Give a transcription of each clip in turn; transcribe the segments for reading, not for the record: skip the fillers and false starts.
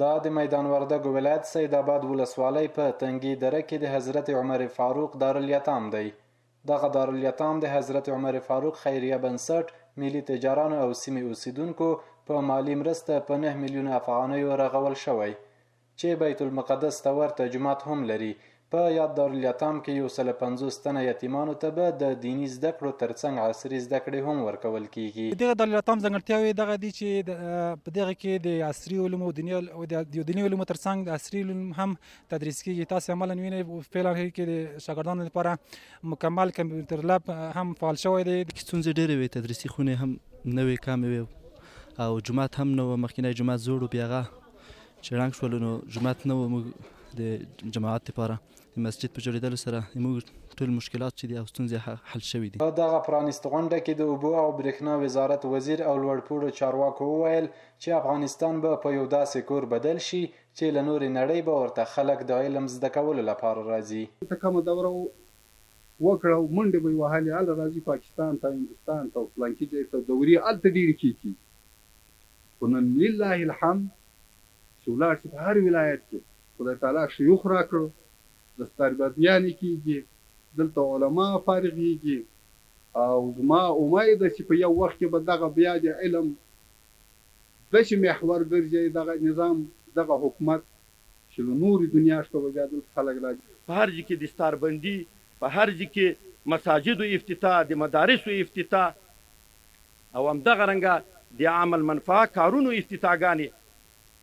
دا د میدان وردګو ولایت سید آباد ولسوالۍ په تنګي دره کې د حضرت عمر فاروق دارالیتام دی. دغه دارالیتام د حضرت عمر فاروق خیریه بنسټ، ملي تجارانو او سیمې اوسیدونکو په مالی مرسته په 9 میلیونه افغانیو رغول شوی چې بیت المقدس ته ورته جومات هم لري. په یاد دارالیتام کې 150 تنه یتیمانو ته به د دیني زده کړو ترڅنګ عصري زده کړې هم ورکول کیږي. دغه دارالیتام ځانګړتیاوې دغه دي چې په دغه کې د عصري علومو او د دیني علومو ترڅنګ د عصري علوم هم تدریس کیږي. تاسو عملاً وینئ فعلا کې د شاګردانو لپاره مکمل کمپیوټر لاب هم فعال شوی دی. ستونزې ډېرې وې، تدریسي خونې هم نوې کامې وې او جومات هم نه و. مخکینی جومات زوړ و، بیا هغه چې ړنګ شول نو جومات نه و. موږ د جماعت لپاره د مسجد په جوړېدلو سره موږ ټول مشکلات چې دي او ستونزې حل شوي دي. په دغه پرانیستې غونډه کې د اوبو او برېښنا وزارت وزیر او لوړپوړو چارواکو وویل چې افغانستان به په یو داسې کور بدل شي چې له نورې نړۍ به ورته خلک د علم زده کولو لپاره راځي. کومه دوره وکړه او منډې به یې وهلې، هله راځي پاکستان ته، هندوستان ته او فلانکي ځای ته دورې هلته ډېرې کېږي. خو نن لله الحمد چې ولاړ شي په هر ولایت کې خدای تعالی شیوخ راکړو، دستاربازیانې کېږي، دلته علما فارغېږي او زما امید ده چې په یو وخت کې به دغه بیا د علم داسې محور ګرځي دغه نظام، دغه حکومت چې له نورې دنیا څخه به بیا دلته خلک راځي. په هر ځای کې دستاربندي، په هر ځای کې مساجدو افتتاح، د مدارسو افتتاح او همدغه رنګه د عمل منفعه کارونو افتتاحګانې،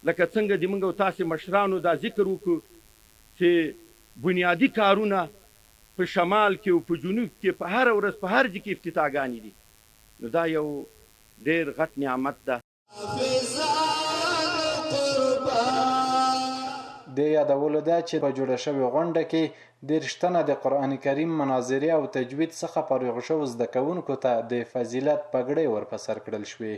لکه څنګه د موږ او تاسې مشرانو دا ذکر وکړو چې بنیادي کارونه په شمال کې او په جنوب کې په هر ورځ په هر ځای کې افتتاحګانې دي، نو دا یو ډېر غټ نعمت ده. د یادولو ده چې په جوړه شوې غونډه کې 30 تنه د قرآن کریم مناظرې او تجوید څخه فارغ شوو زده کوونکو ته د فضیلت پګړۍ ورپه سر کړل شوې.